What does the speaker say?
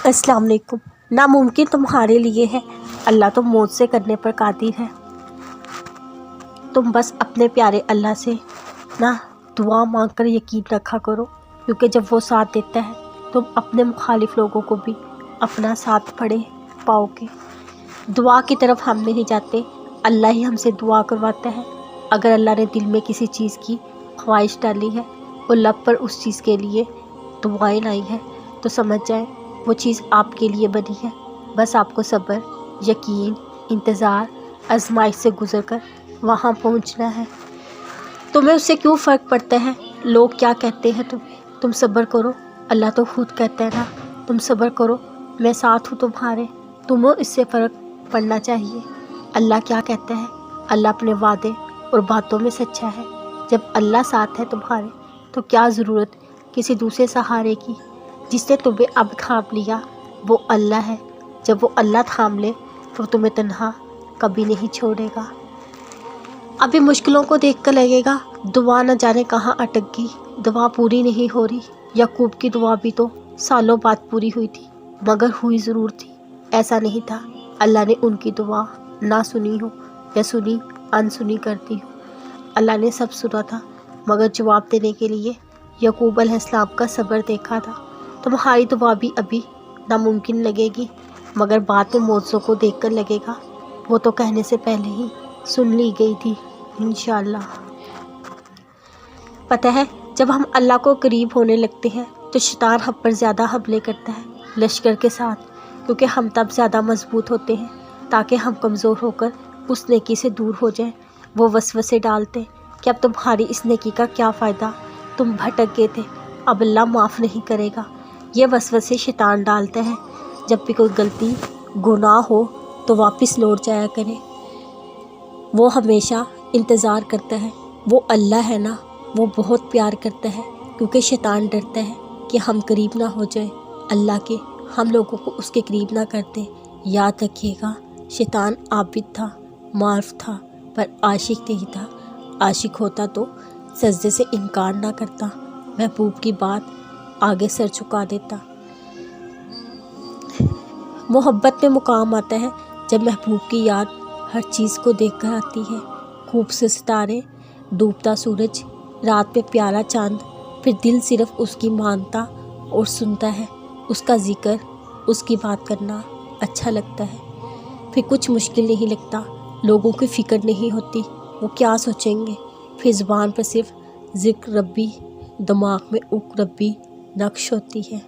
अस्सलाम वालेकुम। नामुमकिन तुम्हारे लिए है, अल्लाह तो मौत से करने पर कादिर है। तुम बस अपने प्यारे अल्लाह से ना दुआ मांग कर यकीन रखा करो, क्योंकि जब वो साथ देता है तुम अपने मुखालिफ लोगों को भी अपना साथ पड़े पाओगे। दुआ की तरफ हम नहीं जाते, अल्लाह ही हमसे दुआ करवाता है। अगर अल्लाह ने दिल में किसी चीज़ की ख्वाहिश डाली है और लब पर उस चीज़ के लिए दुआएं लाई है, तो समझ जाए वो चीज़ आपके लिए बनी है। बस आपको सब्र, यकीन, इंतज़ार, आजमाइश से गुजर कर वहाँ पहुँचना है। तुम्हें उससे क्यों फ़र्क पड़ता है लोग क्या कहते हैं तुम्हें? तुम सब्र करो, अल्लाह तो खुद कहता है ना, तुम सब्र करो, मैं साथ हूँ तुम्हारे। तुम्हें इससे फ़र्क पड़ना चाहिए। अल्लाह क्या कहता है? अल्लाह अपने वादे और बातों में सच्चा है। जब अल्लाह साथ है तुम्हारे तो क्या ज़रूरत किसी दूसरे सहारे की? जिसने तुम्हें अब थाम लिया वो अल्लाह है। जब वो अल्लाह थाम ले तो तुम्हें तन्हा कभी नहीं छोड़ेगा। अभी मुश्किलों को देखकर लगेगा दुआ न जाने कहाँ अटक गई, दुआ पूरी नहीं हो रही। याकूब की दुआ भी तो सालों बाद पूरी हुई थी, मगर हुई ज़रूर थी। ऐसा नहीं था अल्लाह ने उनकी दुआ ना सुनी हो या सुनी अनसुनी कर दी हो। अल्लाह ने सब सुना था, मगर जवाब देने के लिए याकूब अलैहिस्सलाम का सब्र देखा था। तुम्हारी दुआ भी अभी नामुमकिन लगेगी, मगर बाद में मौजों को देखकर लगेगा वो तो कहने से पहले ही सुन ली गई थी इंशाअल्लाह। पता है, जब हम अल्लाह को करीब होने लगते हैं तो शैतान हम पर ज़्यादा हमले करता है लश्कर के साथ, क्योंकि हम तब ज़्यादा मजबूत होते हैं ताकि हम कमज़ोर होकर उस नेकी से दूर हो जाएं। वो वसवसे डालते कि अब तुम्हारी इस नेकी का क्या फ़ायदा, तुम भटक गए थे, अब अल्लाह माफ़ नहीं करेगा। ये वसवसे शैतान डालता है। जब भी कोई गलती गुनाह हो तो वापस लौट जाया करें। वो हमेशा इंतज़ार करता है। वो अल्लाह है ना, वो बहुत प्यार करता है, क्योंकि शैतान डरता है कि हम करीब ना हो जाए अल्लाह के, हम लोगों को उसके करीब ना करते। याद रखिएगा, शैतान आबिद था, मार्फ था, पर आशिक नहीं था। आशिक होता तो सजदे से इनकार ना करता, महबूब की बात आगे सर झुका देता। मोहब्बत में मुकाम आता है जब महबूब की याद हर चीज़ को देखकर आती है। खूब से सितारे, डूबता सूरज, रात में प्यारा चांद, फिर दिल सिर्फ उसकी मानता और सुनता है। उसका जिक्र, उसकी बात करना अच्छा लगता है। फिर कुछ मुश्किल नहीं लगता, लोगों की फ़िक्र नहीं होती वो क्या सोचेंगे। फिर ज़ुबान पर सिर्फ ज़िक्र रब्बी, दिमाग में उक रब्बी नक्श होती है।